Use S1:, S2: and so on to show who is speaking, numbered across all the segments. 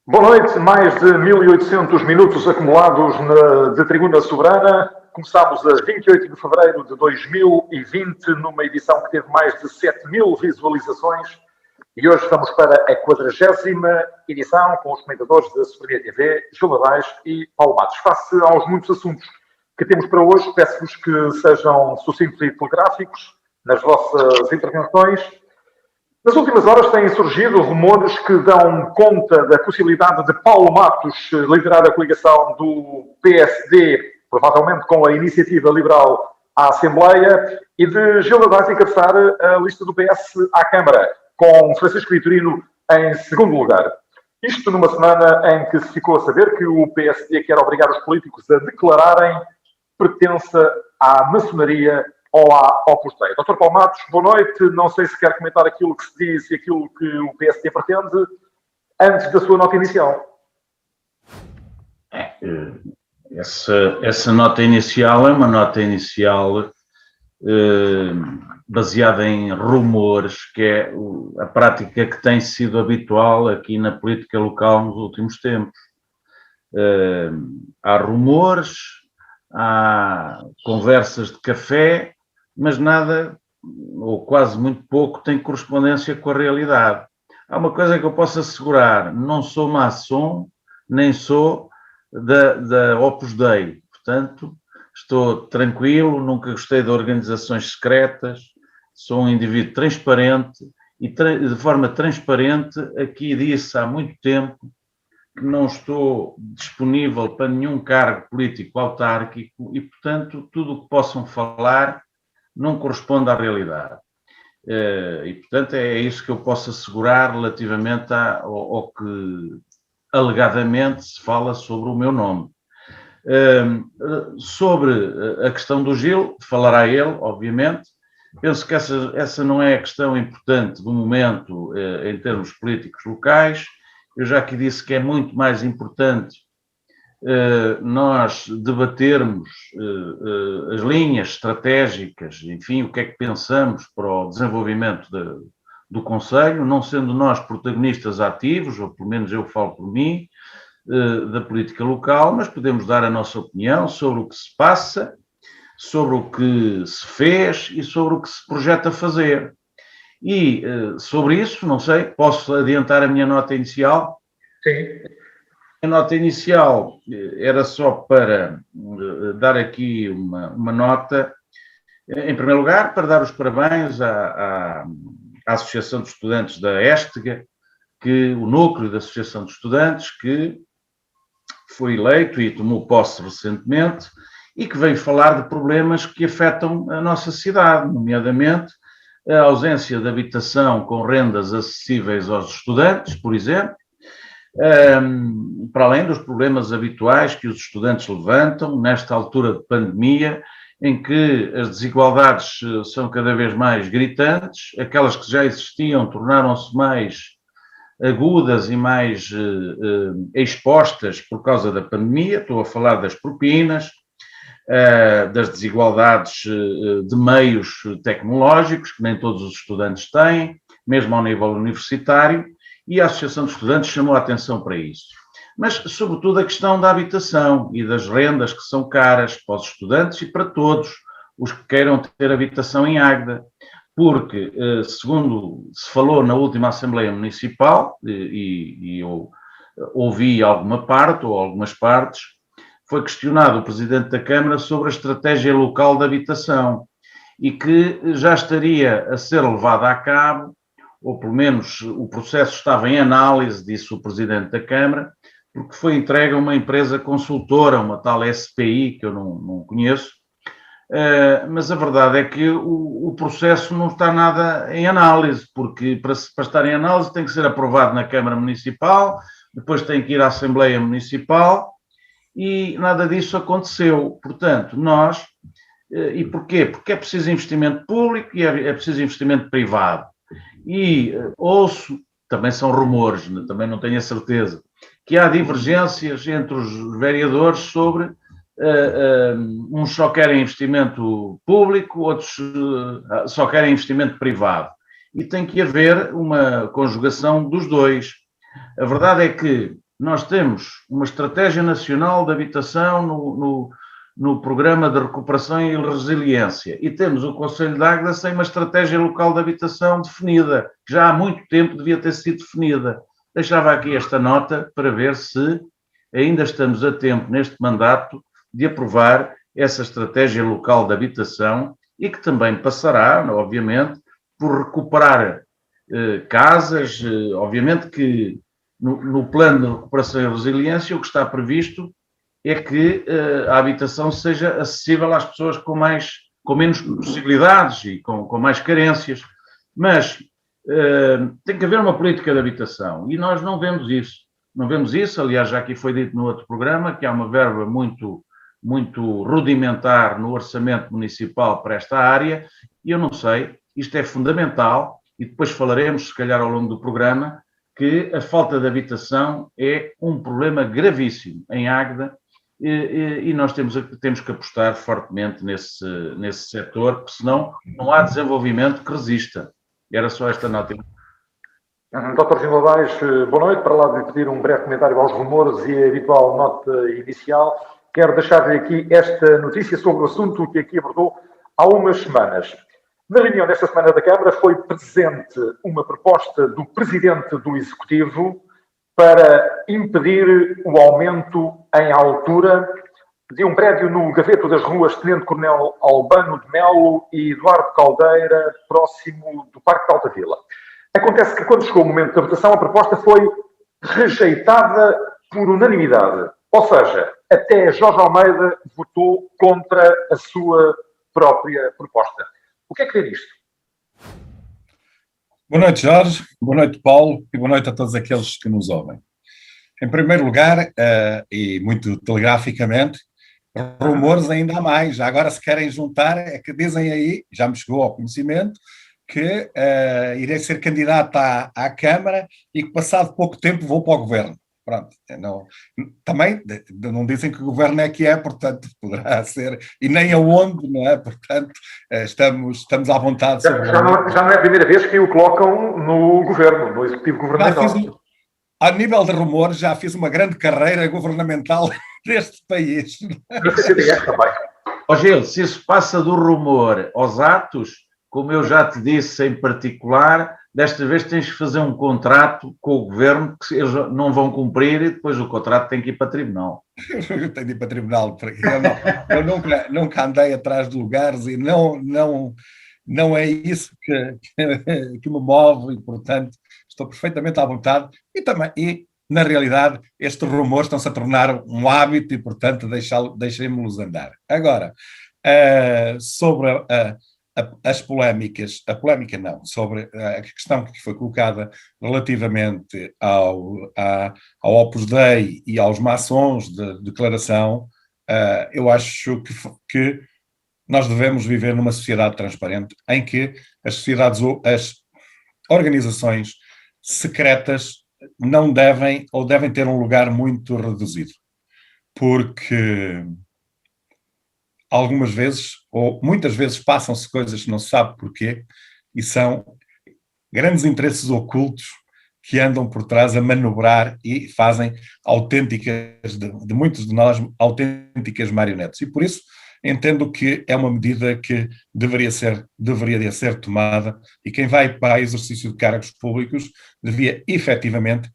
S1: Boa noite, mais de 1800 minutos acumulados de Tribuna Soberana. Começámos a 28 de fevereiro de 2020, numa edição que teve mais de 7.000 visualizações. E hoje estamos para a 40ª edição, com os comentadores da Soberania TV, Gil Abais e Paulo Matos. Face aos muitos assuntos que temos para hoje, peço-vos que sejam sucintos e telegráficos nas vossas intervenções. Nas últimas horas têm surgido rumores que dão conta da possibilidade de Paulo Matos liderar a coligação do PSD, provavelmente com a Iniciativa Liberal à Assembleia, e de Gil Abais encabeçar a lista do PS à Câmara, com Francisco Vitorino em segundo lugar. Isto numa semana em que se ficou a saber que o PSD quer obrigar os políticos a declararem pertença à maçonaria ou à Opus Dei. Dr. Paulo Matos, boa noite. Não sei se quer comentar aquilo que se diz e aquilo que o PSD pretende antes da sua nota inicial.
S2: Essa nota inicial é uma nota inicial baseada em rumores, que é a prática que tem sido habitual aqui na política local nos últimos tempos. Há rumores, há conversas de café, mas nada, ou quase muito pouco, tem correspondência com a realidade. Há uma coisa que eu posso assegurar: não sou maçom, nem sou da Opus Dei. Portanto, estou tranquilo, nunca gostei de organizações secretas, sou um indivíduo transparente e de forma transparente aqui disse há muito tempo que não estou disponível para nenhum cargo político autárquico e, portanto, tudo o que possam falar não corresponde à realidade. E, portanto, é isso que eu posso assegurar relativamente ao que alegadamente se fala sobre o meu nome. Sobre a questão do Gil, falará ele, obviamente. Penso que essa não é a questão importante do momento em termos políticos locais. Eu já aqui disse que é muito mais importante nós debatermos as linhas estratégicas, enfim, o que é que pensamos para o desenvolvimento do Conselho, não sendo nós protagonistas ativos, ou pelo menos eu falo por mim, da política local, mas podemos dar a nossa opinião sobre o que se passa, sobre o que se fez e sobre o que se projeta fazer. E sobre isso, não sei, posso adiantar a minha nota inicial?
S1: Sim.
S2: A nota inicial era só para dar aqui uma nota, em primeiro lugar, para dar os parabéns à Associação de Estudantes da Éstega, o núcleo da Associação de Estudantes, que foi eleito e tomou posse recentemente e que veio falar de problemas que afetam a nossa cidade, nomeadamente a ausência de habitação com rendas acessíveis aos estudantes, por exemplo, para além dos problemas habituais que os estudantes levantam nesta altura de pandemia, em que as desigualdades são cada vez mais gritantes, aquelas que já existiam tornaram-se mais agudas e mais expostas por causa da pandemia. Estou a falar das propinas, das desigualdades de meios tecnológicos, que nem todos os estudantes têm, mesmo ao nível universitário, e a Associação de Estudantes chamou a atenção para isso. Mas, sobretudo, a questão da habitação e das rendas que são caras para os estudantes e para todos os que queiram ter habitação em Águeda, porque, segundo se falou na última Assembleia Municipal, e eu ouvi alguma parte ou algumas partes, foi questionado o Presidente da Câmara sobre a estratégia local de habitação e que já estaria a ser levada a cabo, ou pelo menos o processo estava em análise, disse o Presidente da Câmara, porque foi entregue a uma empresa consultora, uma tal SPI, que eu não conheço, mas a verdade é que o processo não está nada em análise, porque para estar em análise tem que ser aprovado na Câmara Municipal, depois tem que ir à Assembleia Municipal, e nada disso aconteceu. Portanto, nós... E porquê? Porque é preciso investimento público e é preciso investimento privado. E ouço, também são rumores, também não tenho a certeza, que há divergências entre os vereadores sobre uns só querem investimento público, outros só querem investimento privado. E tem que haver uma conjugação dos dois. A verdade é que nós temos uma estratégia nacional de habitação no programa de recuperação e resiliência e temos o Conselho de Águeda sem uma estratégia local de habitação definida, que já há muito tempo devia ter sido definida. Deixava aqui esta nota para ver se ainda estamos a tempo neste mandato de aprovar essa estratégia local de habitação e que também passará, obviamente, por recuperar casas, obviamente que no plano de recuperação e resiliência o que está previsto é que a habitação seja acessível às pessoas com menos possibilidades e com mais carências, mas tem que haver uma política de habitação e nós não vemos isso. Não vemos isso, aliás, já aqui foi dito no outro programa que há uma verba muito rudimentar no orçamento municipal para esta área e eu não sei, isto é fundamental e depois falaremos, se calhar ao longo do programa, que a falta de habitação é um problema gravíssimo em Águeda e nós temos que apostar fortemente nesse setor, porque senão não há desenvolvimento que resista. Era só esta nota.
S1: Dr. Gilmar, boa noite. Para lá de pedir um breve comentário aos rumores e a habitual nota inicial, quero deixar-lhe aqui esta notícia sobre o assunto que aqui abordou há umas semanas. Na reunião desta semana da Câmara foi presente uma proposta do Presidente do Executivo para impedir o aumento em altura de um prédio no Gaveto das Ruas Tenente-Coronel Albano de Melo e Eduardo Caldeira, próximo do Parque de Altavila. Acontece que quando chegou o momento da votação, a proposta foi rejeitada por unanimidade. Ou seja, até Jorge Almeida votou contra a sua própria proposta. O que é que vê disto?
S3: Boa noite, Jorge. Boa noite, Paulo. E boa noite a todos aqueles que nos ouvem. Em primeiro lugar, e muito telegraficamente, rumores ainda há mais. Já agora, se querem juntar, é que dizem aí, já me chegou ao conhecimento, que irei ser candidato à Câmara e que passado pouco tempo vou para o Governo. Pronto, não, também não dizem que o Governo é que é, portanto poderá ser, e nem aonde, não é? Portanto, estamos à vontade.
S1: Já não é a primeira vez que o colocam no Governo, no Executivo Governamental.
S3: A nível de rumores, já fiz uma grande carreira governamental deste país.
S2: Gil, se isso passa do rumor aos atos, como eu já te disse em particular, desta vez tens que fazer um contrato com o Governo que eles não vão cumprir e depois o contrato tem que ir para tribunal.
S3: Eu tenho de ir para tribunal, porque eu nunca andei atrás de lugares e não é isso que me move e, portanto, estou perfeitamente à vontade e na realidade, estes rumores estão-se a tornar um hábito e, portanto, deixemos-los andar. Agora, sobre as polémicas, sobre a questão que foi colocada relativamente ao Opus Dei e aos maçons de declaração, eu acho que nós devemos viver numa sociedade transparente em que as organizações secretas não devem ou devem ter um lugar muito reduzido, porque algumas vezes, ou muitas vezes, passam-se coisas que não se sabe porquê, e são grandes interesses ocultos que andam por trás a manobrar e fazem autênticas, de muitos de nós, autênticas marionetes. E por isso entendo que é uma medida que deveria ser tomada e quem vai para exercício de cargos públicos devia efetivamente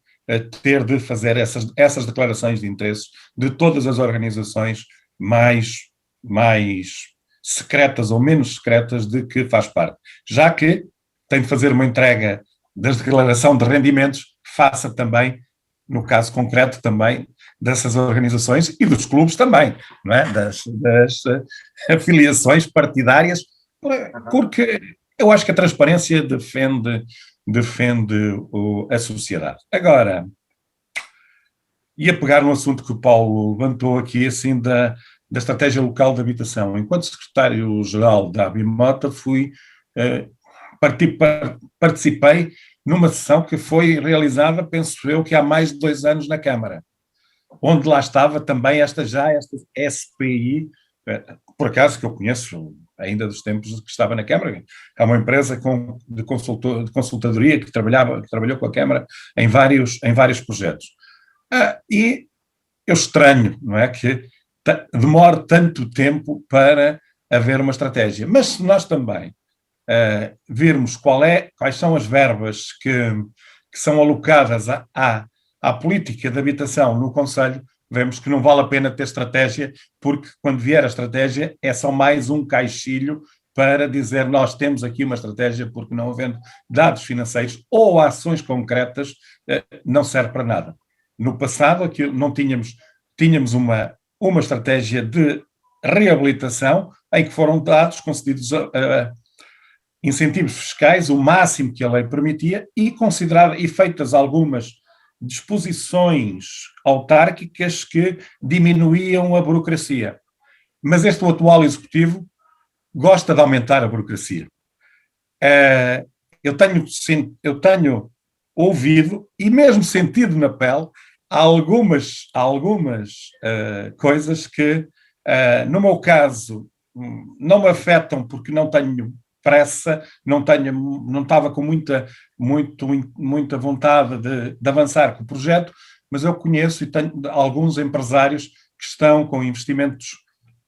S3: ter de fazer essas declarações de interesses de todas as organizações mais secretas ou menos secretas de que faz parte. Já que tem de fazer uma entrega da declaração de rendimentos, faça também, no caso concreto também, dessas organizações e dos clubes também, não é? Das afiliações partidárias, porque eu acho que a transparência defende a sociedade. Agora, ia pegar um assunto que o Paulo levantou aqui, assim, da estratégia local de habitação. Enquanto secretário-geral da Abimota, participei numa sessão que foi realizada, penso eu, que há mais de 2 anos na Câmara, onde lá estava também esta SPI, por acaso que eu conheço ainda dos tempos que estava na Câmara, é uma empresa de consultadoria que trabalhou com a Câmara em vários projetos. E eu estranho, não é, que demore tanto tempo para haver uma estratégia. Mas se nós também virmos quais são as verbas que são alocadas à política de habitação no Conselho, vemos que não vale a pena ter estratégia, porque quando vier a estratégia é só mais um caixilho para dizer nós temos aqui uma estratégia, porque não havendo dados financeiros ou ações concretas, não serve para nada. No passado, aqui não tínhamos uma estratégia de reabilitação em que foram dados, concedidos incentivos fiscais, o máximo que a lei permitia, e feitas algumas disposições autárquicas que diminuíam a burocracia. Mas este atual executivo gosta de aumentar a burocracia. Eu tenho ouvido e mesmo sentido na pele algumas coisas que, no meu caso, não me afetam porque não tenho pressa, não estava com muita vontade de avançar com o projeto, mas eu conheço e tenho alguns empresários que estão com investimentos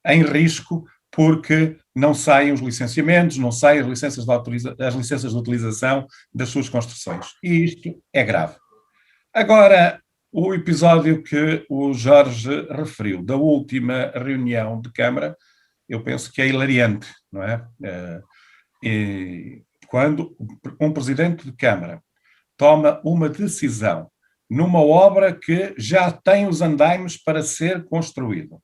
S3: em risco porque não saem os licenciamentos, não saem as licenças de utilização das suas construções. E isto é grave. Agora, o episódio que o Jorge referiu, da última reunião de Câmara, eu penso que é hilariante, não é? E quando um presidente de Câmara toma uma decisão numa obra que já tem os andaimes para ser construído,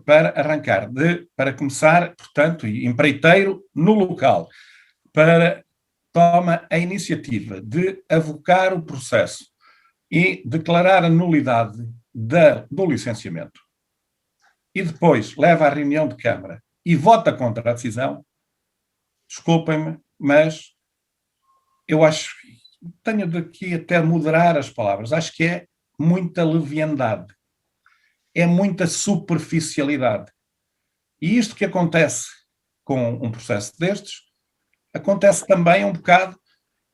S3: para arrancar, para começar, portanto, empreiteiro no local, toma a iniciativa de avocar o processo e declarar a nulidade do licenciamento, e depois leva à reunião de Câmara e vota contra a decisão, desculpem-me, mas eu acho, tenho daqui até moderar as palavras, acho que é muita leviandade, é muita superficialidade. E isto que acontece com um processo destes, acontece também um bocado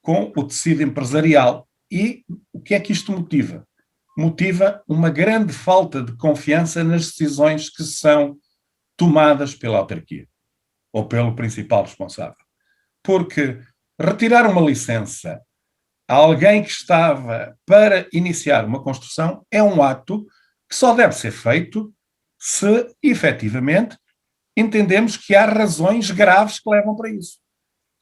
S3: com o tecido empresarial. E o que é que isto motiva? Motiva uma grande falta de confiança nas decisões que são tomadas pela autarquia ou pelo principal responsável. Porque retirar uma licença a alguém que estava para iniciar uma construção é um ato que só deve ser feito se, efetivamente, entendemos que há razões graves que levam para isso.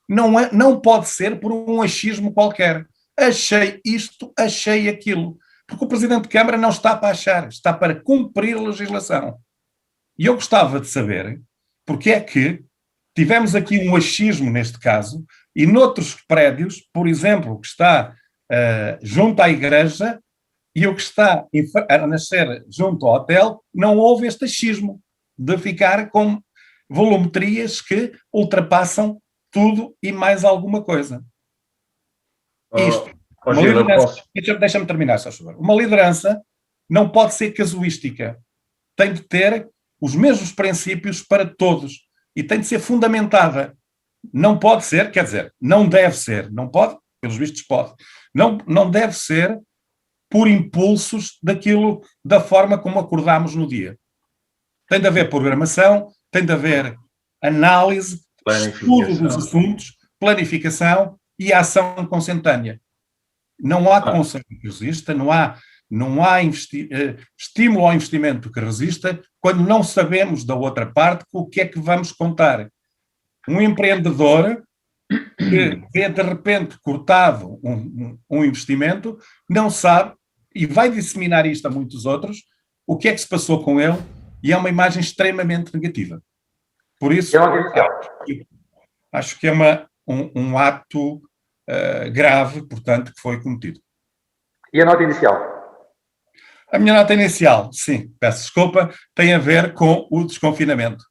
S3: Não pode ser por um achismo qualquer. Achei isto, achei aquilo. Porque o Presidente de Câmara não está para achar, está para cumprir a legislação. E eu gostava de saber porque é que tivemos aqui um achismo neste caso e noutros prédios, por exemplo, que está junto à igreja e o que está a nascer junto ao hotel, não houve este achismo de ficar com volumetrias que ultrapassam tudo e mais alguma coisa. Isto, deixa-me terminar, só favor. Uma liderança não pode ser casuística. Tem de ter os mesmos princípios para todos e tem de ser fundamentada. Não pode ser, quer dizer, não deve ser, não pode, pelos vistos pode, não deve ser por impulsos da forma como acordámos no dia. Tem de haver programação, tem de haver análise, estudo dos assuntos, planificação e ação consentânea. Não há conselho que resista, não há estímulo ao investimento que resista quando não sabemos da outra parte o que é que vamos contar. Um empreendedor que vê de repente cortado um investimento, não sabe, e vai disseminar isto a muitos outros, o que é que se passou com ele, e é uma imagem extremamente negativa. Por isso, acho que é um ato grave, portanto, que foi cometido.
S1: E a nota inicial?
S3: A minha nota inicial, sim, peço desculpa, tem a ver com o desconfinamento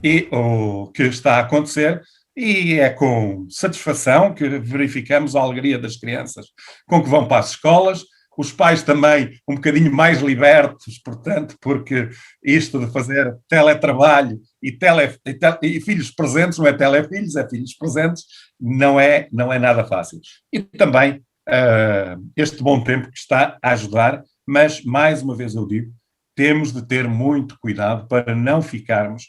S3: e o que está a acontecer, e é com satisfação que verificamos a alegria das crianças com que vão para as escolas, os pais também um bocadinho mais libertos, portanto, porque isto de fazer teletrabalho e filhos presentes, não é telefilhos, é filhos presentes, não é nada fácil. E também este bom tempo que está a ajudar, mas, mais uma vez eu digo, temos de ter muito cuidado para não ficarmos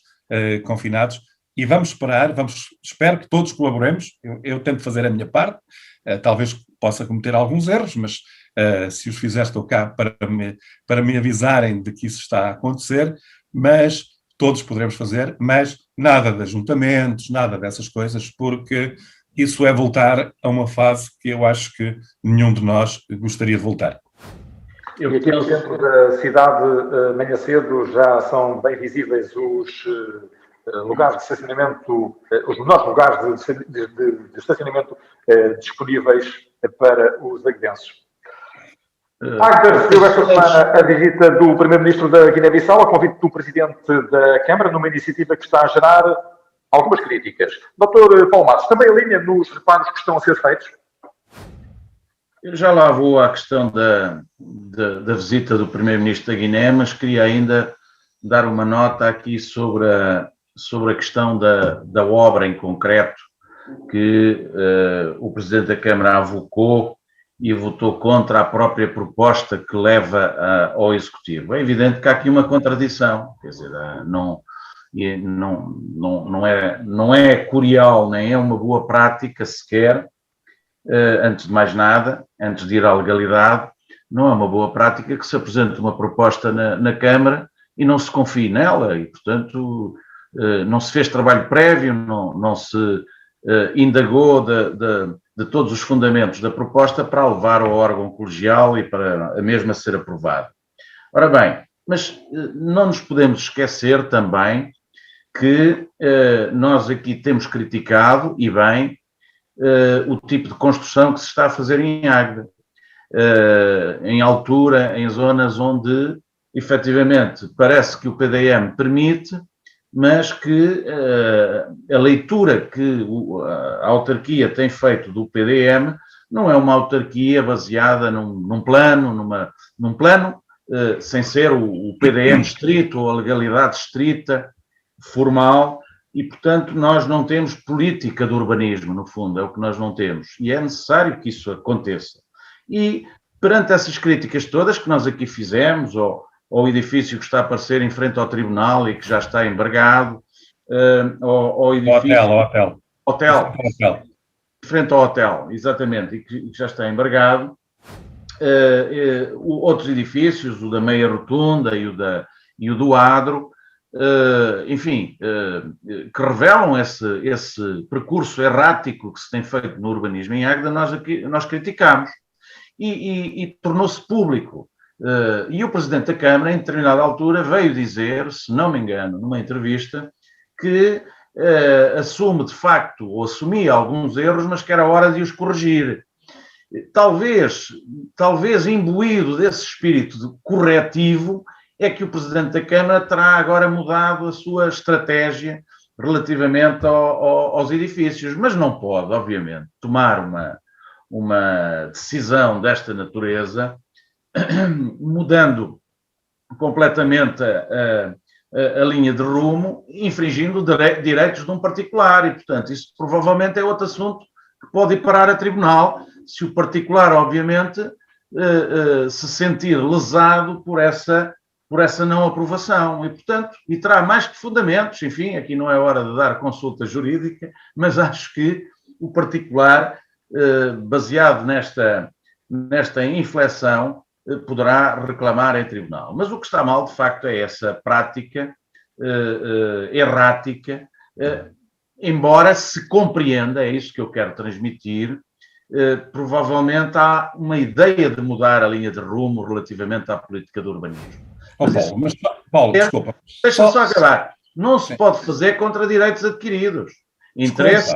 S3: confinados e vamos espero que todos colaboremos, eu tento fazer a minha parte, talvez possa cometer alguns erros, mas se os fizer estou cá para me avisarem de que isso está a acontecer, mas todos poderemos fazer, mas nada de ajuntamentos, nada dessas coisas, porque isso é voltar a uma fase que eu acho que nenhum de nós gostaria de voltar.
S1: E aqui no centro da cidade, amanhã cedo, já são bem visíveis os lugares de estacionamento, os menores lugares de estacionamento disponíveis para os aguidenses. Agda recebeu esta semana a visita do Primeiro-Ministro da Guiné-Bissau, a convite do Presidente da Câmara, numa iniciativa que está a gerar algumas críticas. Dr. Paulo Matos, também alinha nos reparos que estão a ser feitos?
S2: Eu já lá vou à questão da visita do Primeiro-Ministro da Guiné, mas queria ainda dar uma nota aqui sobre a questão da obra em concreto que o Presidente da Câmara avocou e votou contra a própria proposta que leva ao Executivo. É evidente que há aqui uma contradição, quer dizer, não é curial, nem é uma boa prática sequer, antes de mais nada, antes de ir à legalidade, não é uma boa prática que se apresente uma proposta na Câmara e não se confie nela e, portanto, não se fez trabalho prévio, não se indagou de todos os fundamentos da proposta para a levar ao órgão colegial e para a mesma ser aprovada. Ora bem, mas não nos podemos esquecer também que nós aqui temos criticado, e bem, o tipo de construção que se está a fazer em Águeda, em altura, em zonas onde, efetivamente, parece que o PDM permite, mas que a leitura que a autarquia tem feito do PDM não é uma autarquia baseada num plano, sem ser o PDM estrito ou a legalidade estrita, formal, e, portanto, nós não temos política de urbanismo, no fundo, é o que nós não temos. E é necessário que isso aconteça. E, perante essas críticas todas que nós aqui fizemos, ao edifício que está a aparecer em frente ao tribunal e que já está embargado, ao edifício... Hotel. Frente ao hotel, exatamente, e que já está embargado. Outros edifícios, o da Meia Rotunda e o do Adro, enfim, que revelam esse percurso errático que se tem feito no urbanismo em Águeda, nós criticamos. E tornou-se público. E o Presidente da Câmara, em determinada altura, veio dizer, se não me engano, numa entrevista, que assume de facto, ou assumia alguns erros, mas que era hora de os corrigir. Talvez imbuído desse espírito corretivo, é que o Presidente da Câmara terá agora mudado a sua estratégia relativamente aos edifícios, mas não pode, obviamente, tomar uma decisão desta natureza, mudando completamente a linha de rumo, infringindo direitos de um particular, e, portanto, isso provavelmente é outro assunto que pode ir parar a tribunal, se o particular, obviamente, se sentir lesado por essa não aprovação, e, portanto, e terá mais que fundamentos, enfim, aqui não é hora de dar consulta jurídica, mas acho que o particular, baseado nesta inflexão, poderá reclamar em tribunal. Mas o que está mal, de facto, é essa prática errática, embora se compreenda, é isso que eu quero transmitir, provavelmente há uma ideia de mudar a linha de rumo relativamente à política do urbanismo.
S3: Paulo, desculpa.
S2: Deixa só acabar. Não se pode fazer contra direitos adquiridos. Interesses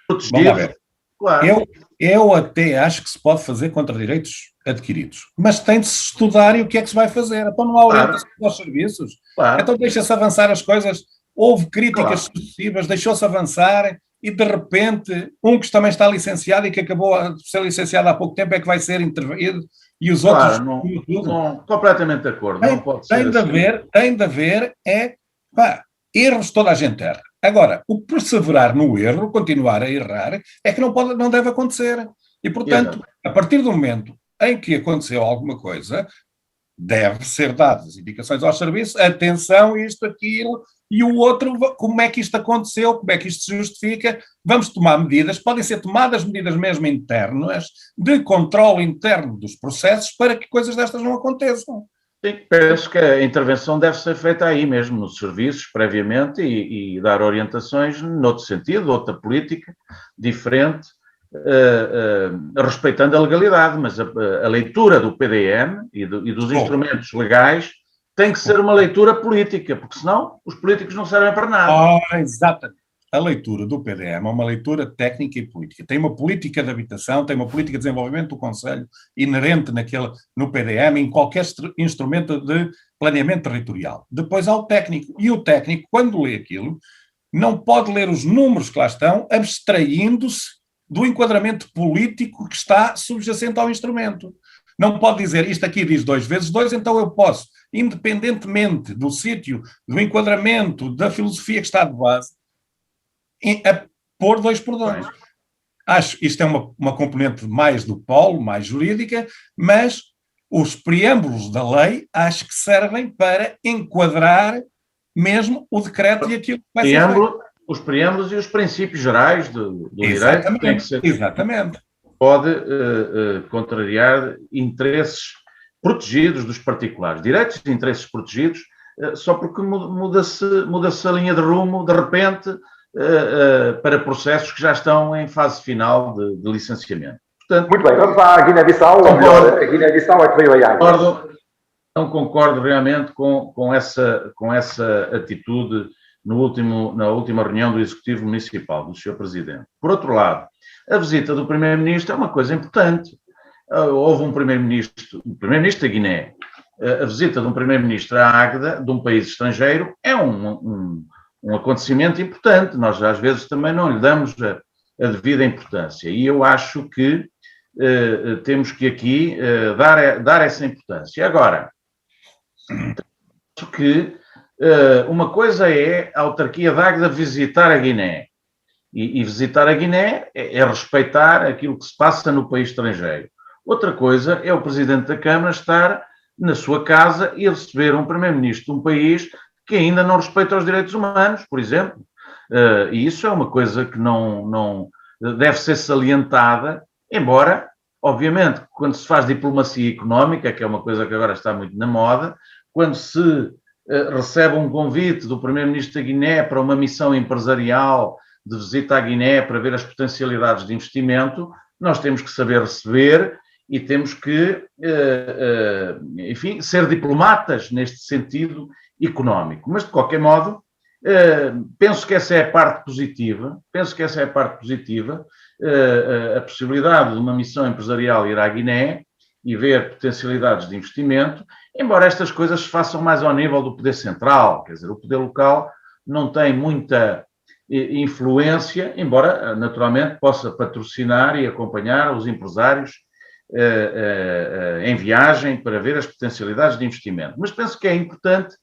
S2: protegidos.
S3: Claro. Eu até acho que se pode fazer contra direitos adquiridos, mas tem de se estudar e o que é que se vai fazer. Então não há orientação aos serviços. Claro. Então deixa-se avançar as coisas. Houve críticas sucessivas, deixou-se avançar e de repente um que também está licenciado e que acabou de ser licenciado há pouco tempo é que vai ser intervenido e os outros...
S2: Não, completamente de acordo. Não pode ser
S3: tem de haver erros toda a gente erra. Agora, o perseverar no erro, continuar a errar, é que não deve acontecer. E, portanto, a partir do momento em que aconteceu alguma coisa, deve ser dadas indicações aos serviços, atenção, isto, aquilo, e o outro, como é que isto aconteceu, como é que isto se justifica, vamos tomar medidas, podem ser tomadas medidas mesmo internas, de controle interno dos processos, para que coisas destas não aconteçam.
S2: Sim, penso que a intervenção deve ser feita aí mesmo, nos serviços, previamente, e dar orientações noutro sentido, outra política diferente, respeitando a legalidade, mas a leitura do PDM e dos instrumentos legais tem que ser uma leitura política, porque senão os políticos não servem para nada.
S3: Exatamente. A leitura do PDM é uma leitura técnica e política. Tem uma política de habitação, tem uma política de desenvolvimento do Conselho inerente no PDM, em qualquer instrumento de planeamento territorial. Depois há o técnico. E o técnico, quando lê aquilo, não pode ler os números que lá estão, abstraindo-se do enquadramento político que está subjacente ao instrumento. Não pode dizer, isto aqui diz 2 vezes 2, então eu posso, independentemente do sítio, do enquadramento, da filosofia que está de base, a pôr 2 por 2. Acho que isto é uma componente mais do polo, mais jurídica, mas os preâmbulos da lei acho que servem para enquadrar mesmo o decreto e aquilo que vai ser feito.
S2: Os preâmbulos e os princípios gerais do direito têm que ser...
S3: Exatamente.
S2: Pode contrariar interesses protegidos dos particulares. Direitos e interesses protegidos, só porque muda-se a linha de rumo, de repente, para processos que já estão em fase final de licenciamento.
S1: Portanto, muito bem, vamos à Guiné-Bissau, ou melhor, a Guiné-Bissau é que veio a água.
S2: Não concordo realmente com essa atitude na última reunião do Executivo Municipal, do Sr. Presidente. Por outro lado, a visita do Primeiro-Ministro é uma coisa importante. Houve o Primeiro-Ministro da Guiné. A visita de um Primeiro-Ministro à Águeda, de um país estrangeiro, é um acontecimento importante. Nós, às vezes, também não lhe damos a devida importância. E eu acho que temos que aqui dar essa importância. Agora, acho que uma coisa é a autarquia de Águeda visitar a Guiné. E visitar a Guiné é respeitar aquilo que se passa no país estrangeiro. Outra coisa é o Presidente da Câmara estar na sua casa e receber um Primeiro-Ministro de um país que ainda não respeita os direitos humanos, por exemplo. E isso é uma coisa que não deve ser salientada, embora, obviamente, quando se faz diplomacia económica, que é uma coisa que agora está muito na moda, quando se recebe um convite do Primeiro-Ministro da Guiné para uma missão empresarial de visita à Guiné para ver as potencialidades de investimento, nós temos que saber receber e temos que, enfim, ser diplomatas neste sentido económico. Mas, de qualquer modo, penso que essa é a parte positiva, a possibilidade de uma missão empresarial ir à Guiné e ver potencialidades de investimento, embora estas coisas se façam mais ao nível do poder central, quer dizer, o poder local não tem muita influência, embora naturalmente possa patrocinar e acompanhar os empresários em viagem para ver as potencialidades de investimento. Mas penso que é importante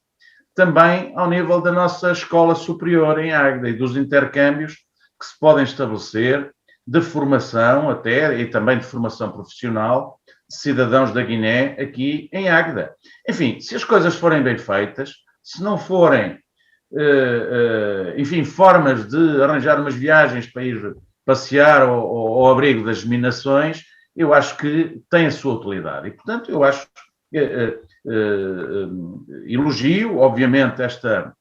S2: também ao nível da nossa escola superior em Águeda e dos intercâmbios que se podem estabelecer de formação até e também de formação profissional de cidadãos da Guiné aqui em Águeda. Enfim, se as coisas forem bem feitas, se não forem enfim, formas de arranjar umas viagens para ir passear ao abrigo das minações, eu acho que tem a sua utilidade. E, portanto, eu acho que elogio, obviamente, esta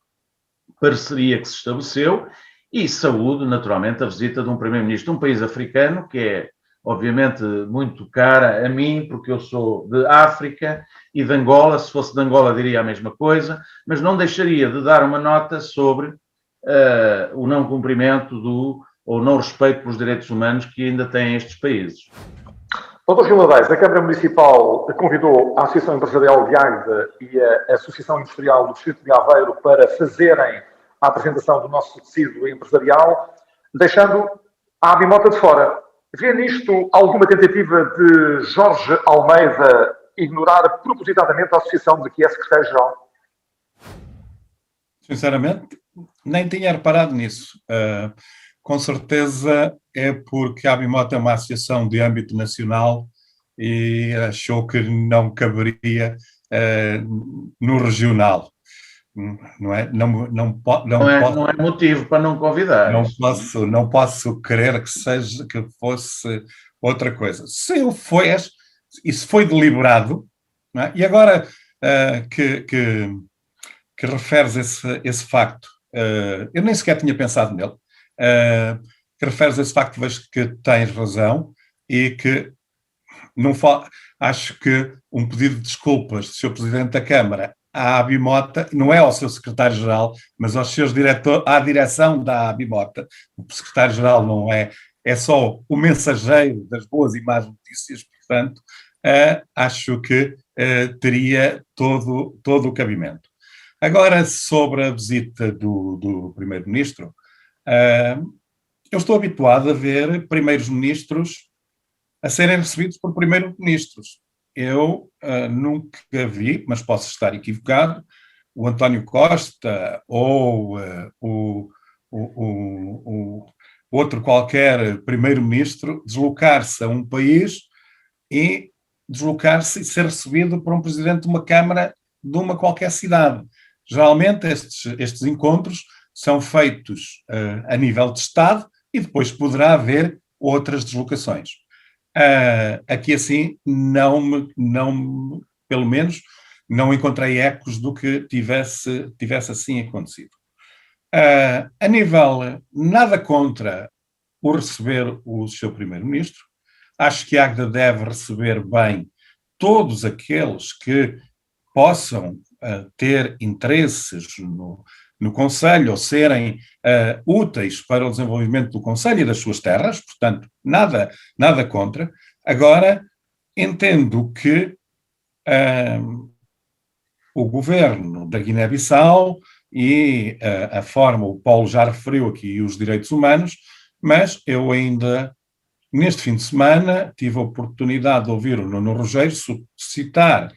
S2: parceria que se estabeleceu e saúdo, naturalmente, a visita de um Primeiro-Ministro de um país africano, que é, obviamente, muito cara a mim, porque eu sou de África e de Angola. Se fosse de Angola diria a mesma coisa, mas não deixaria de dar uma nota sobre o não cumprimento ou não respeito pelos direitos humanos que ainda têm estes países.
S1: Dr. Gil Nadais, a Câmara Municipal convidou a Associação Empresarial de Águeda e a Associação Industrial do Distrito de Aveiro para fazerem a apresentação do nosso tecido empresarial, deixando a Abimota de fora. Vê nisto alguma tentativa de Jorge Almeida ignorar propositadamente a associação de que é secretário-geral?
S3: Sinceramente, nem tinha reparado nisso. Com certeza é porque a Abimota é uma associação de âmbito nacional e achou que não caberia no regional. Não é?
S2: Não é motivo para não convidar.
S3: Não posso crer que fosse outra coisa. Se isso foi deliberado, não é? E agora que referes esse facto, eu nem sequer tinha pensado nele, que referes esse facto, vejo que tens razão e que acho que um pedido de desculpas do Sr. Presidente da Câmara à Abimota, não é ao seu secretário-geral, mas aos seus à direção da Abimota. O secretário-geral não é só o mensageiro das boas e más notícias, portanto, acho que teria todo o cabimento. Agora, sobre a visita do Primeiro-Ministro, eu estou habituado a ver primeiros-ministros a serem recebidos por primeiros-ministros. Eu nunca vi, mas posso estar equivocado, o António Costa ou o outro qualquer primeiro-ministro deslocar-se a um país e deslocar-se e ser recebido por um presidente de uma Câmara de uma qualquer cidade. Geralmente estes encontros são feitos a nível de Estado e depois poderá haver outras deslocações. Aqui assim, pelo menos, não encontrei ecos do que tivesse assim acontecido. A nível, nada contra o receber o seu primeiro-ministro, acho que a Águeda deve receber bem todos aqueles que possam ter interesses no Conselho ou serem úteis para o desenvolvimento do Conselho e das suas terras, portanto, nada contra. Agora, entendo que o governo da Guiné-Bissau e a forma, o Paulo já referiu aqui os direitos humanos, mas eu ainda, neste fim de semana, tive a oportunidade de ouvir o Nuno Rogério citar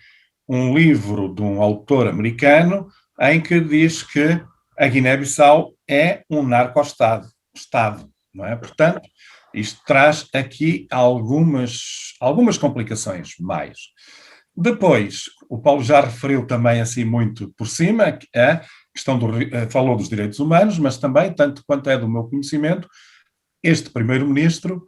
S3: um livro de um autor americano em que diz que a Guiné-Bissau é um narco-estado, não é? Portanto, isto traz aqui algumas complicações mais. Depois, o Paulo já referiu também assim muito por cima, a questão falou dos direitos humanos, mas também, tanto quanto é do meu conhecimento, este primeiro-ministro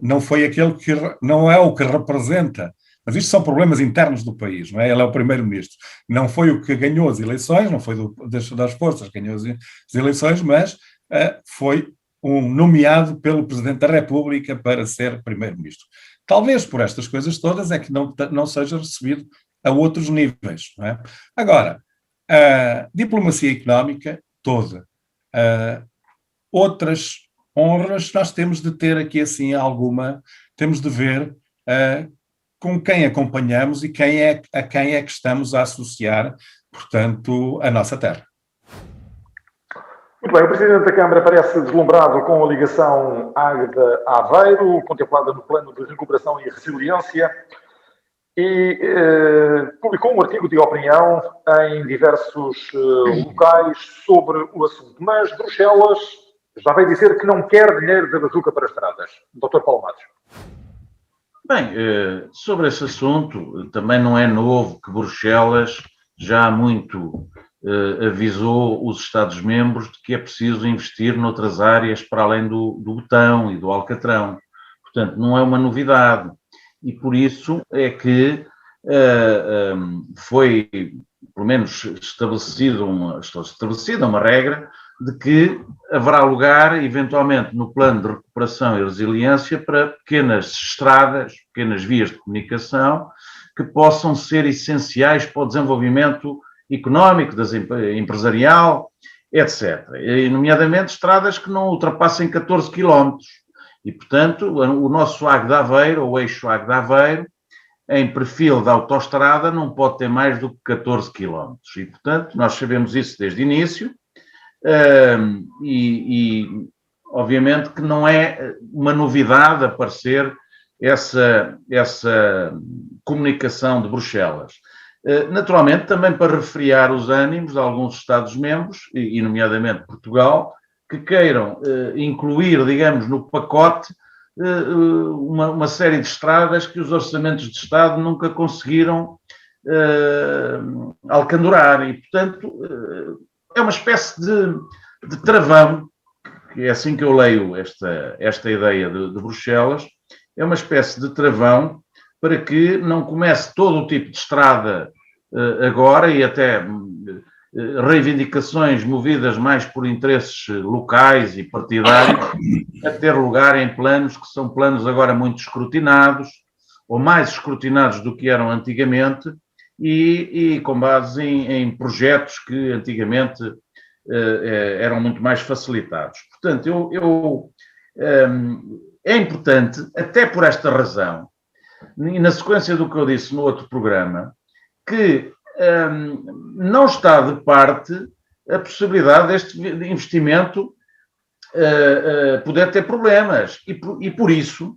S3: não foi aquele que, não é o que representa, mas isto são problemas internos do país, não é? Ele é o primeiro-ministro. Não foi o que ganhou as eleições, não foi das forças que ganhou as eleições, mas foi um nomeado pelo Presidente da República para ser primeiro-ministro. Talvez por estas coisas todas é que não seja recebido a outros níveis, não é? Agora, a diplomacia económica toda, outras honras, nós temos de ter aqui assim temos de ver com quem acompanhamos e a quem é que estamos a associar, portanto, a nossa terra.
S1: Muito bem, o Presidente da Câmara parece deslumbrado com a ligação Águeda-Aveiro, contemplada no Plano de Recuperação e Resiliência, e publicou um artigo de opinião em diversos locais sobre o assunto. Mas Bruxelas já veio dizer que não quer dinheiro da bazuca para estradas. Dr. Paulo Matos.
S2: Bem, sobre esse assunto, também não é novo que Bruxelas já há muito avisou os Estados-membros de que é preciso investir noutras áreas para além do botão e do alcatrão. Portanto, não é uma novidade. E por isso é que foi, pelo menos, estabelecida uma regra de que haverá lugar, eventualmente, no plano de recuperação e resiliência para pequenas estradas, pequenas vias de comunicação que possam ser essenciais para o desenvolvimento económico, empresarial, etc. E, nomeadamente, estradas que não ultrapassem 14 quilómetros. E, portanto, o nosso Águeda-Aveiro, ou eixo Águeda-Aveiro, em perfil da autoestrada, não pode ter mais do que 14 quilómetros. E, portanto, nós sabemos isso desde o início. Obviamente que não é uma novidade aparecer essa comunicação de Bruxelas. Naturalmente, também para refriar os ânimos de alguns Estados-membros, e nomeadamente Portugal, que queiram incluir, digamos, no pacote uma série de estradas que os orçamentos de Estado nunca conseguiram alcandorar. E, portanto, é uma espécie de travão, que é assim que eu leio esta ideia de Bruxelas, é uma espécie de travão para que não comece todo o tipo de estrada agora e até reivindicações movidas mais por interesses locais e partidários a ter lugar em planos que são planos agora muito escrutinados, ou mais escrutinados do que eram antigamente, e com base em projetos que antigamente eram muito mais facilitados. Portanto, é importante, até por esta razão, e na sequência do que eu disse no outro programa, que não está de parte a possibilidade deste investimento poder ter problemas. E por isso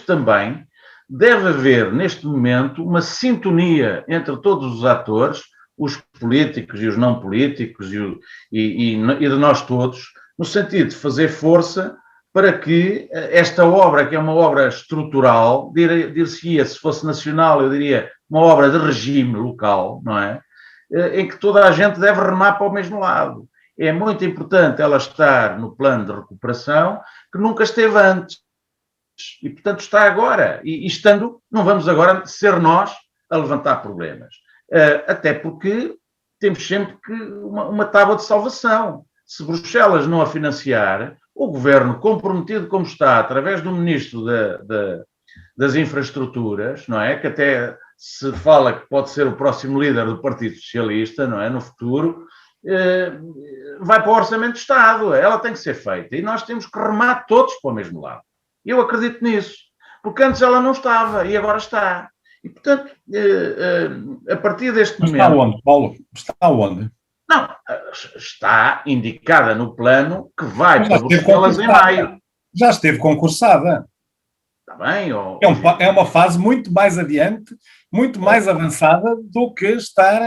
S2: também deve haver, neste momento, uma sintonia entre todos os atores, os políticos e os não políticos, e de nós todos, no sentido de fazer força para que esta obra, que é uma obra estrutural, dir-se-ia, se fosse nacional, eu diria, uma obra de regime local, não é? Em que toda a gente deve remar para o mesmo lado. É muito importante ela estar no plano de recuperação, que nunca esteve antes. E, portanto, está agora. E estando, não vamos agora ser nós a levantar problemas. Até porque temos sempre uma tábua de salvação. Se Bruxelas não a financiar, o governo, comprometido como está, através do ministro das infraestruturas, não é? Que até se fala que pode ser o próximo líder do Partido Socialista, não é? No futuro, vai para o Orçamento de Estado. Ela tem que ser feita. E nós temos que remar todos para o mesmo lado. Eu acredito nisso. Porque antes ela não estava e agora está. E, portanto, a partir deste momento...
S3: Está onde, Paulo? Está onde?
S2: Não, está indicada no plano que vai para Bruxelas em maio.
S3: Já esteve concursada.
S2: Está bem?
S3: É uma fase muito mais adiante, muito mais avançada do que estar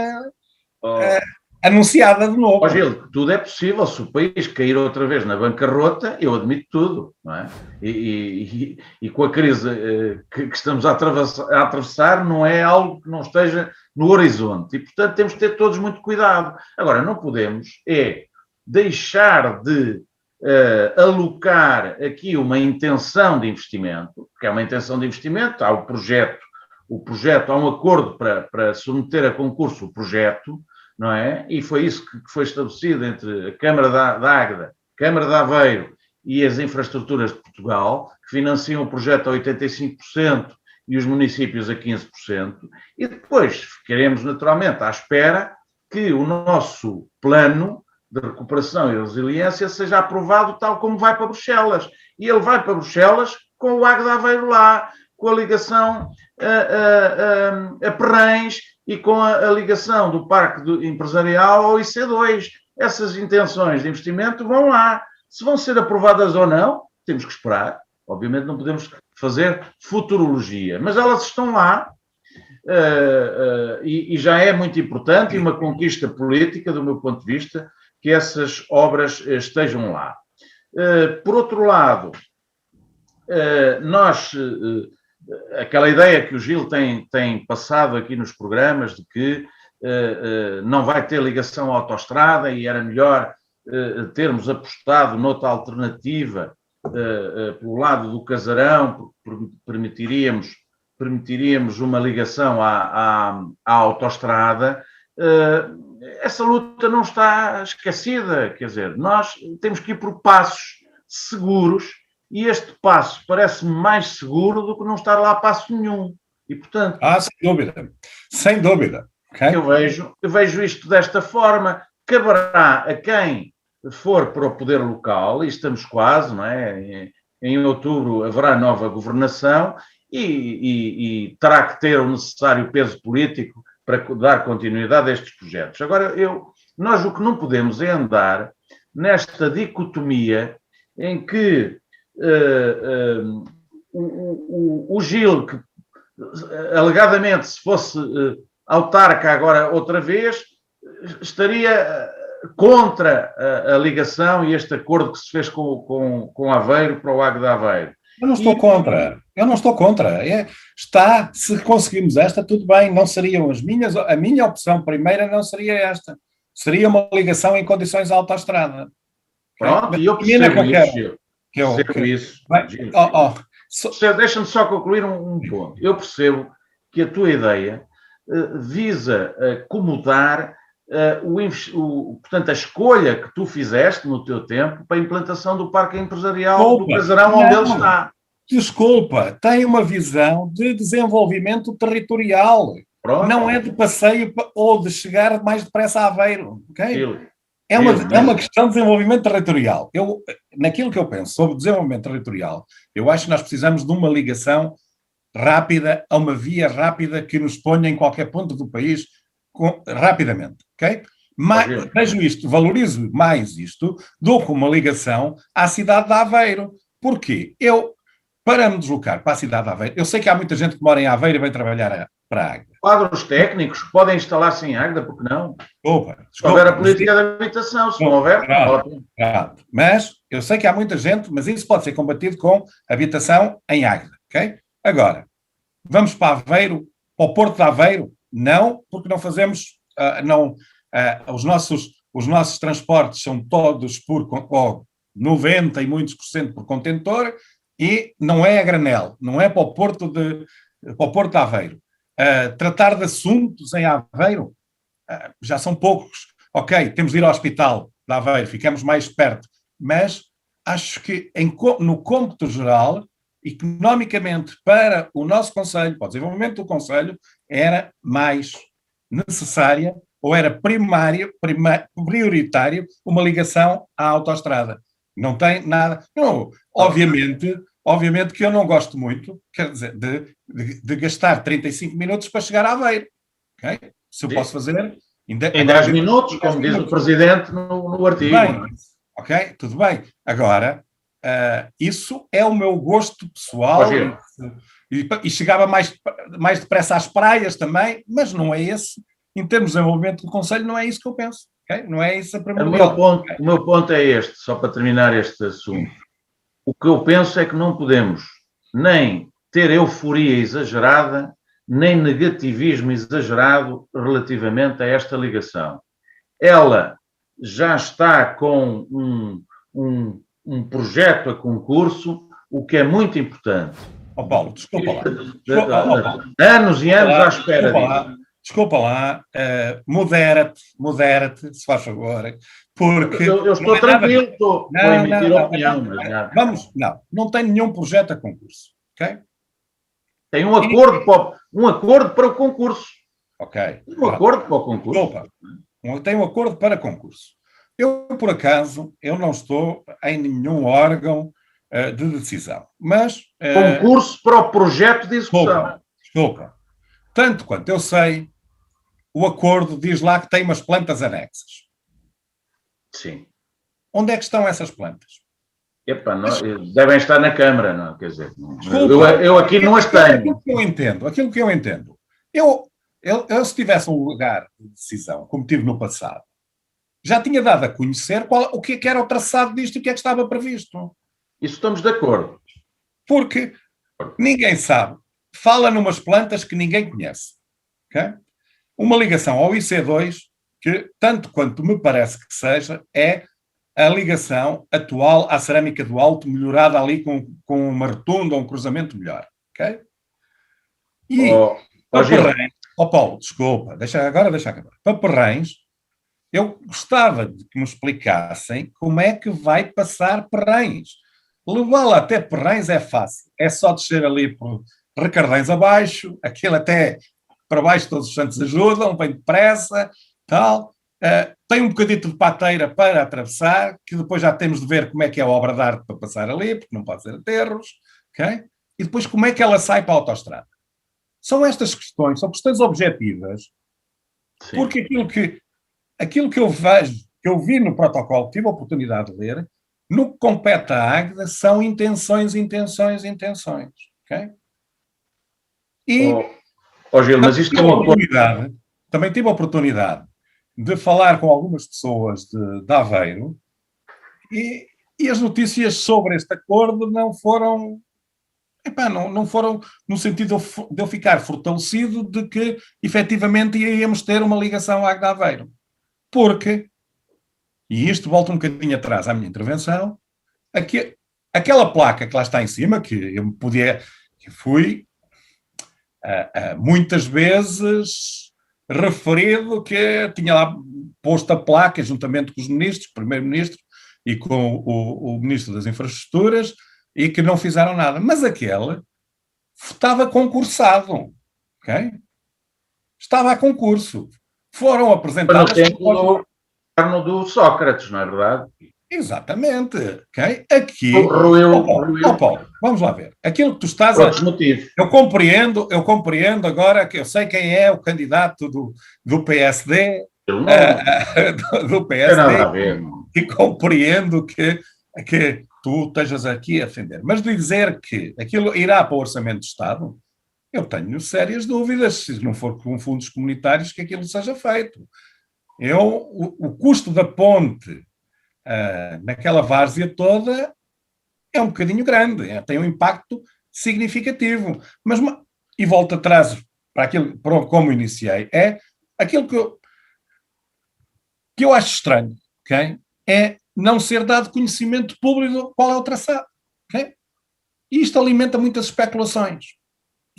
S3: anunciada de novo.
S2: Gil, tudo é possível. Se o país cair outra vez na bancarrota, eu admito tudo, não é? E com a crise que estamos a atravessar, não é algo que não esteja no horizonte. E, portanto, temos que ter todos muito cuidado. Agora, não podemos deixar de alocar aqui uma intenção de investimento, que é uma intenção de investimento, há o projeto, há um acordo para submeter a concurso o projeto, não é? E foi isso que foi estabelecido entre a Câmara da Águeda, Câmara de Aveiro e as Infraestruturas de Portugal, que financiam o projeto a 85% e os municípios a 15%, e depois ficaremos naturalmente à espera que o nosso plano de recuperação e resiliência seja aprovado tal como vai para Bruxelas. E ele vai para Bruxelas com o Águeda Aveiro lá, com a ligação a Perrens e com a ligação do Parque Empresarial ao IC2. Essas intenções de investimento vão lá. Se vão ser aprovadas ou não, temos que esperar. Obviamente não podemos fazer futurologia, mas elas estão lá e já é muito importante e uma conquista política, do meu ponto de vista, que essas obras estejam lá. Por outro lado, aquela ideia que o Gil tem passado aqui nos programas de que não vai ter ligação à autoestrada e era melhor termos apostado noutra alternativa pelo lado do Casarão, porque permitiríamos uma ligação à autoestrada. Essa luta não está esquecida, quer dizer, nós temos que ir por passos seguros e este passo parece-me mais seguro do que não estar lá a passo nenhum. E, portanto...
S3: sem dúvida. Okay?
S2: Eu vejo isto desta forma. Caberá a quem for para o poder local, e estamos quase, não é? Em outubro haverá nova governação e terá que ter o necessário peso político para dar continuidade a estes projetos. Agora, nós o que não podemos é andar nesta dicotomia em que o Gil, que alegadamente se fosse autarca agora outra vez, estaria contra a ligação e este acordo que se fez com Aveiro para o Águeda Aveiro.
S3: Eu não estou contra. Eu não estou contra. Se conseguimos esta, tudo bem. Não seriam a minha opção primeira não seria esta. Seria uma ligação em condições de autoestrada.
S2: Pronto,
S3: Okay?
S2: e eu percebo isso, Gil. Percebo isso. Deixa-me só concluir um ponto. Eu percebo que a tua ideia visa acomodar portanto, a escolha que tu fizeste no teu tempo para a implantação do parque empresarial do Casarão onde ele está.
S3: Desculpa, tem uma visão de desenvolvimento territorial. Pronto. Não é de passeio ou de chegar mais depressa a Aveiro. Okay? É uma questão de desenvolvimento territorial. Naquilo que eu penso sobre desenvolvimento territorial, eu acho que nós precisamos de uma ligação rápida, a uma via rápida que nos ponha em qualquer ponto do país rapidamente, ok? Mas vejo isto, valorizo mais isto do que uma ligação à cidade de Aveiro. Porquê? Para me deslocar para a cidade de Aveiro, eu sei que há muita gente que mora em Aveiro e vai trabalhar para a Águeda.
S2: Quadros técnicos podem instalar-se em Águeda, porque não?
S3: Desculpa,
S2: se houver a política de habitação, se não houver, não.
S3: Mas eu sei que há muita gente, mas isso pode ser combatido com habitação em Águeda, ok? Agora, vamos para Aveiro, para o Porto de Aveiro? Não, porque não fazemos, os nossos transportes são todos por 90 e muitos por cento por contentor e não é a granel, não é para o Porto de Aveiro. Tratar de assuntos em Aveiro já são poucos. Ok, temos de ir ao hospital de Aveiro, ficamos mais perto, mas acho que no cômputo geral, economicamente, para o nosso Conselho, para o desenvolvimento do Conselho, era mais necessária ou era prioritário uma ligação à autoestrada. Não tem nada... Não, obviamente que eu não gosto muito, quer dizer, de gastar 35 minutos para chegar a Aveiro. Okay? Se eu posso fazer...
S2: Em 10 minutos, como diz o Presidente no artigo.
S3: Bem, ok, tudo bem. Agora... isso é o meu gosto pessoal e chegava mais depressa às praias também, mas não é esse, em termos de desenvolvimento do Conselho, não é isso que eu penso. Okay? Não é isso a primordial.
S2: O meu ponto é este, só para terminar este assunto. O que eu penso é que não podemos nem ter euforia exagerada, nem negativismo exagerado relativamente a esta ligação. Ela já está com um projeto a concurso, o que é muito importante.
S3: Paulo, desculpa lá.
S2: Anos e anos à espera disso.
S3: Desculpa lá, modera-te, se faz favor, porque...
S2: Eu estou tranquilo, estou a emitir opinião.
S3: Não tem nenhum projeto a concurso, ok?
S2: Tem um acordo para o concurso.
S3: Ok.
S2: Um acordo para o concurso.
S3: Desculpa, tem um acordo para concurso. Eu, por acaso, não estou em nenhum órgão de decisão, mas...
S2: concurso para o projeto de execução.
S3: Desculpa. Tanto quanto eu sei, o acordo diz lá que tem umas plantas anexas.
S2: Sim.
S3: Onde é que estão essas plantas?
S2: Devem estar na Câmara, não? Quer dizer, eu aqui não as tenho.
S3: Aquilo que eu entendo. Eu, se tivesse um lugar de decisão, como tive no passado, já tinha dado a conhecer o que era o traçado disto e o que é que estava previsto.
S2: Isso estamos de acordo.
S3: Porque ninguém sabe. Fala numas plantas que ninguém conhece. Okay? Uma ligação ao IC2, que, tanto quanto me parece que seja, é a ligação atual à cerâmica do Alto, melhorada ali com uma rotunda, um cruzamento melhor. Okay? E Paulo, desculpa, deixa acabar. Para Perrães, eu gostava de que me explicassem como é que vai passar Perrães. Levá-la até Perrães é fácil. É só descer ali por Recardães abaixo, aquilo até para baixo todos os santos ajudam, bem depressa, tal. Tem um bocadito de pateira para atravessar, que depois já temos de ver como é que é a obra de arte para passar ali, porque não pode ser aterros, ok? E depois como é que ela sai para a autoestrada. São estas questões, são questões objetivas, sim. Porque aquilo que eu vejo, que eu vi no protocolo, tive a oportunidade de ler, no que compete à Águeda são intenções, ok? E
S2: Gil, mas isto
S3: também tive a oportunidade de falar com algumas pessoas de Aveiro e as notícias sobre este acordo não foram epá, não foram no sentido de eu ficar fortalecido de que efetivamente íamos ter uma ligação à Águeda Aveiro. Porque, e isto volta um bocadinho atrás à minha intervenção, aquela placa que lá está em cima, que fui muitas vezes referido que tinha lá posto a placa juntamente com os ministros, o primeiro-ministro e com o ministro das Infraestruturas, e que não fizeram nada. Mas aquele estava concursado, ok? Estava a concurso. Foram apresentadas...
S2: No tempo do Sócrates, não é verdade?
S3: Exatamente, ok? Aqui... Paulo, vamos lá ver. Aquilo que tu estás
S2: a... motivos.
S3: Eu compreendo agora que eu sei quem é o candidato do PSD, do PSD, e compreendo que tu estejas aqui a defender. Mas dizer que aquilo irá para o Orçamento de Estado, eu tenho sérias dúvidas, se não for com fundos comunitários, que aquilo seja feito. O custo da ponte naquela várzea toda é um bocadinho grande, tem um impacto significativo. E volto atrás para como iniciei, é aquilo que eu acho estranho, okay? É não ser dado conhecimento público qual é o traçado. Okay? E isto alimenta muitas especulações,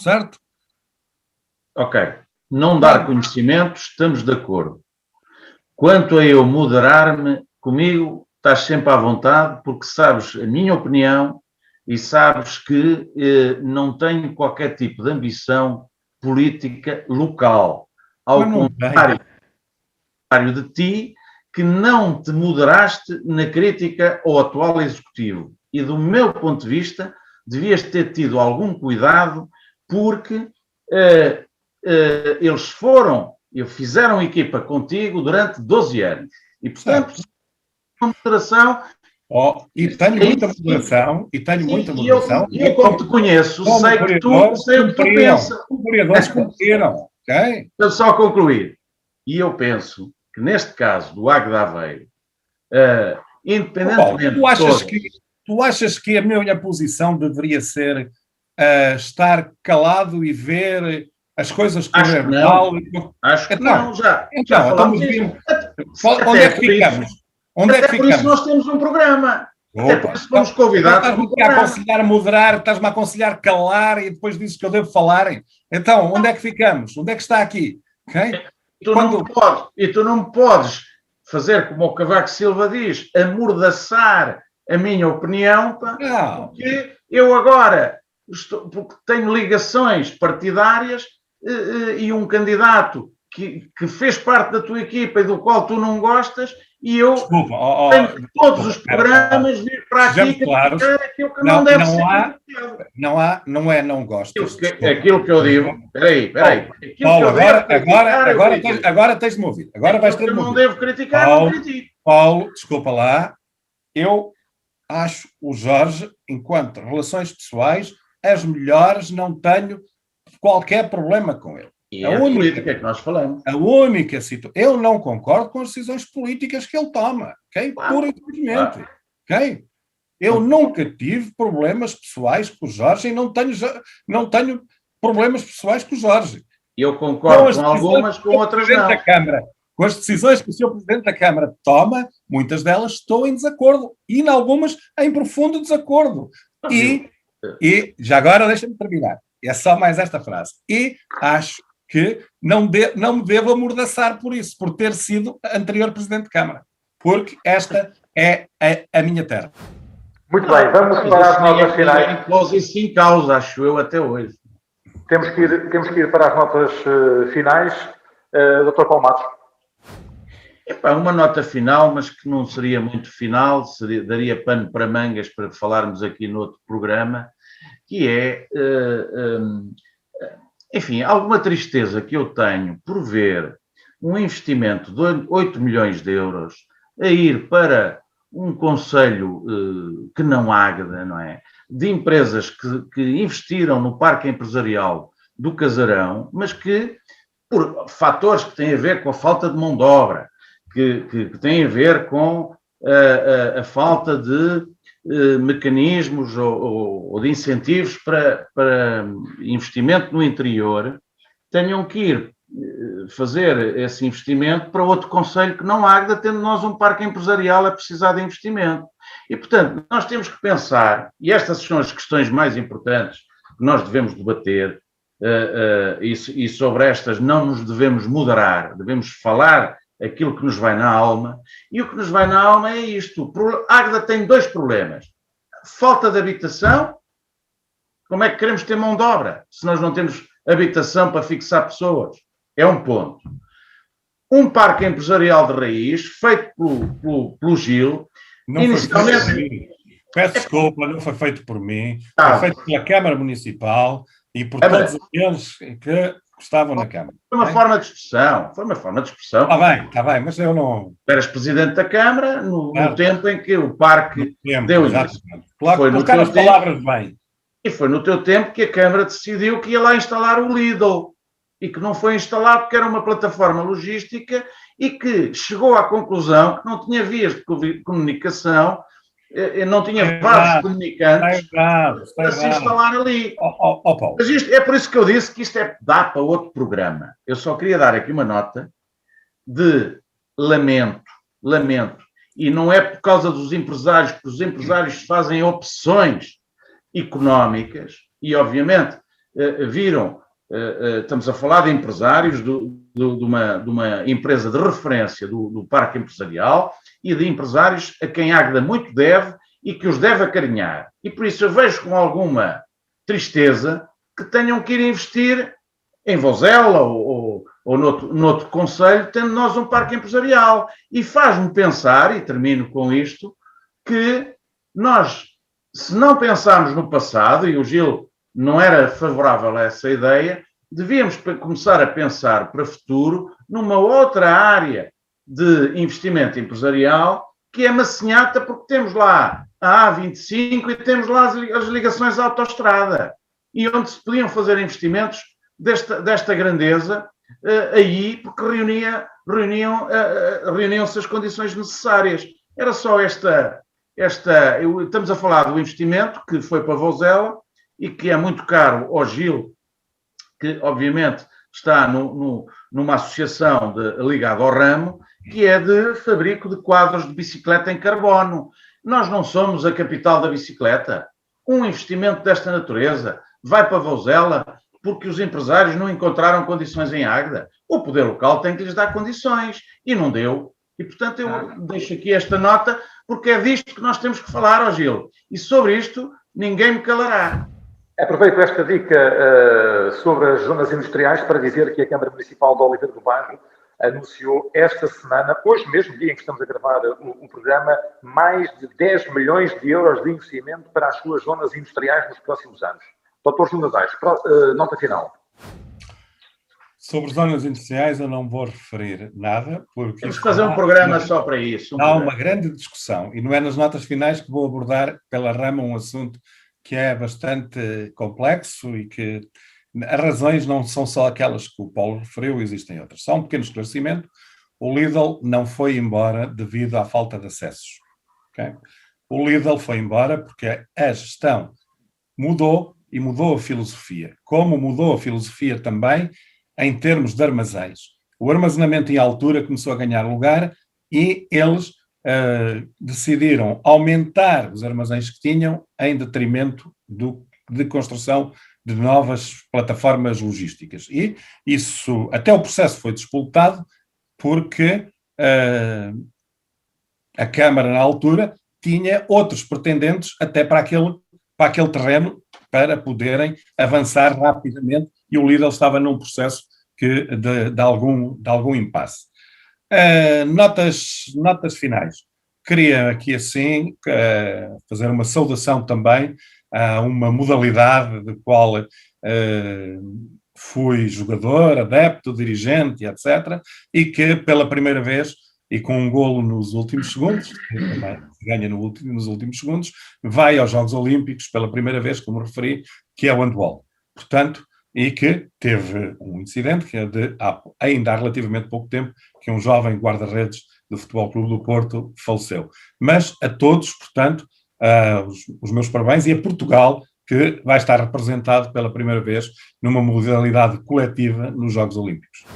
S3: certo?
S2: Ok. Não dar conhecimento, estamos de acordo. Quanto a eu moderar-me, comigo estás sempre à vontade, porque sabes a minha opinião e sabes que não tenho qualquer tipo de ambição política local. Ao contrário de ti, que não te moderaste na crítica ao atual executivo. E do meu ponto de vista, devias ter tido algum cuidado, porque eles fizeram equipa contigo durante 12 anos. E, portanto, uma moderação...
S3: e tenho muita moderação,
S2: E eu, como te conheço, sei que tu pensas.
S3: Os vereadores cumpriram, ok?
S2: Deixa só concluir. E eu penso que neste caso do Águeda Aveiro, independentemente
S3: tu achas que a minha posição deveria ser estar calado e ver as coisas correr mal?
S2: Acho que não, já
S3: falamos disso. Onde é que ficamos?
S2: Por isso nós temos um programa. Até por isso fomos convidados.
S3: Estás-me a aconselhar a moderar, estás-me a aconselhar calar e depois dizes que eu devo falar. Então, onde é que ficamos? Onde é que está aqui? Okay?
S2: Tu não podes fazer como o Cavaco Silva diz, amordaçar a minha opinião, porque eu agora porque tenho ligações partidárias e um candidato que fez parte da tua equipa e do qual tu não gostas, e eu tenho todos os programas vir para aqui
S3: claros,
S2: aquilo que não deve ser.
S3: Não gostas.
S2: Aquilo que eu digo. Espera aí.
S3: Paulo, agora tens de me ouvir. Agora vais ter de me ouvir.
S2: Não devo criticar, não critico.
S3: Paulo, desculpa lá. Eu acho o Jorge, enquanto relações pessoais, as melhores, não tenho qualquer problema com ele.
S2: E a política que nós falamos.
S3: A única situação. Eu não concordo com as decisões políticas que ele toma, ok? Pura e simplesmente. Ok? Eu nunca tive problemas pessoais com o Jorge e não tenho problemas pessoais com o Jorge.
S2: Eu concordo com algumas, com outras não.
S3: Com as decisões que o Sr. Presidente da Câmara toma, muitas delas estou em desacordo. E em algumas em profundo desacordo. E já agora deixa-me terminar. É só mais esta frase. E acho que não me devo amordaçar por isso, por ter sido anterior Presidente de Câmara. Porque esta é a minha terra.
S1: Muito bem, vamos para as notas finais.
S2: Pôs isso em causa, acho eu, até hoje.
S1: Temos que ir para as notas finais. Dr. Paulo Matos.
S2: Uma nota final, mas que não seria muito final, daria pano para mangas para falarmos aqui no outro programa, que é, enfim, alguma tristeza que eu tenho por ver um investimento de 8 milhões de euros a ir para um concelho que não Águeda, não é? De empresas que investiram no parque empresarial do Casarão, mas que, por fatores que têm a ver com a falta de mão de obra, que têm a ver com a falta de mecanismos ou de incentivos para investimento no interior, tenham que ir fazer esse investimento para outro concelho que não Águeda, tendo nós um parque empresarial a precisar de investimento. E, portanto, nós temos que pensar, e estas são as questões mais importantes que nós devemos debater, e sobre estas não nos devemos moderar, devemos falar aquilo que nos vai na alma, e o que nos vai na alma é isto. Águeda tem dois problemas. Falta de habitação. Como é que queremos ter mão de obra se nós não temos habitação para fixar pessoas? É um ponto. Um parque empresarial de raiz, feito pelo Gil,
S3: não inicialmente... Foi feito por mim. Peço desculpa, não foi feito por mim. Foi feito pela Câmara Municipal e por todos aqueles que estavam na Câmara.
S2: Foi uma forma de expressão.
S3: Está bem, mas eu não...
S2: Eras presidente da Câmara no tempo em que o parque deu isso.
S3: Claro, colocar as palavras bem.
S2: E foi no teu tempo que a Câmara decidiu que ia lá instalar o Lidl e que não foi instalado porque era uma plataforma logística e que chegou à conclusão que não tinha vias de comunicação, não tinha vasos comunicantes para se instalar ali.
S3: Paulo.
S2: Mas é por isso que eu disse que isto dá para outro programa. Eu só queria dar aqui uma nota de lamento. E não é por causa dos empresários, porque os empresários fazem opções económicas e, obviamente, viram, estamos a falar de empresários de uma empresa de referência do parque empresarial e de empresários a quem Águeda muito deve e que os deve acarinhar. E por isso eu vejo com alguma tristeza que tenham que ir investir em Vozela ou noutro concelho, tendo nós um parque empresarial. E faz-me pensar, e termino com isto, que nós, se não pensarmos no passado, e o Gil não era favorável a essa ideia, devíamos começar a pensar para o futuro numa outra área de investimento empresarial, que é Massinhata, porque temos lá a A25 e temos lá as ligações à autoestrada, e onde se podiam fazer investimentos desta grandeza aí, porque reuniam-se as condições necessárias. Era só estamos a falar do investimento que foi para Vozela e que é muito caro ao Gil, que obviamente está numa associação ligada ao ramo, que é de fabrico de quadros de bicicleta em carbono. Nós não somos a capital da bicicleta. Um investimento desta natureza vai para Vozela porque os empresários não encontraram condições em Águeda. O poder local tem que lhes dar condições e não deu. E, portanto, eu deixo aqui esta nota, porque é disto que nós temos que falar, ó Gil. E sobre isto, ninguém me calará.
S1: Aproveito esta dica sobre as zonas industriais para dizer que a Câmara Municipal de Oliveira do Bairro anunciou esta semana, hoje mesmo, dia em que estamos a gravar o programa, mais de 10 milhões de euros de investimento para as suas zonas industriais nos próximos anos. Dr. Jonas Aires, nota final.
S3: Sobre zonas industriais eu não vou referir nada, porque...
S2: Temos que fazer um programa só para isso.
S3: Há uma grande discussão, e não é nas notas finais que vou abordar pela rama um assunto que é bastante complexo e que as razões não são só aquelas que o Paulo referiu, existem outras. Só um pequeno esclarecimento: o Lidl não foi embora devido à falta de acessos. Okay? O Lidl foi embora porque a gestão mudou e mudou a filosofia. Como mudou a filosofia também em termos de armazéns. O armazenamento em altura começou a ganhar lugar e eles decidiram aumentar os armazéns que tinham em detrimento de construção de novas plataformas logísticas. E isso, até o processo foi disputado porque a Câmara, na altura, tinha outros pretendentes até para aquele terreno para poderem avançar rapidamente, e o Lidl estava num processo de algum impasse. Notas finais. Queria aqui, assim, fazer uma saudação também a uma modalidade de qual fui jogador, adepto, dirigente, etc., e que pela primeira vez, e com um golo nos últimos segundos, ganha nos últimos segundos, vai aos Jogos Olímpicos pela primeira vez, como referi, que é o handball. Portanto, e que teve um incidente que é de ainda há relativamente pouco tempo que um jovem guarda-redes do Futebol Clube do Porto faleceu. Mas a todos, portanto, os meus parabéns, e a Portugal, que vai estar representado pela primeira vez numa modalidade coletiva nos Jogos Olímpicos.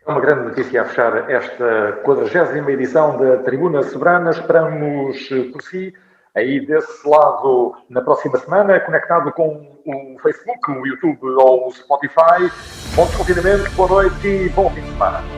S1: É uma grande notícia a fechar esta 40ª edição da Tribuna Soberana. Esperamos por si aí desse lado na próxima semana, conectado com o Facebook, o YouTube ou o Spotify. Bom desconfinamento, boa noite e bom fim de semana.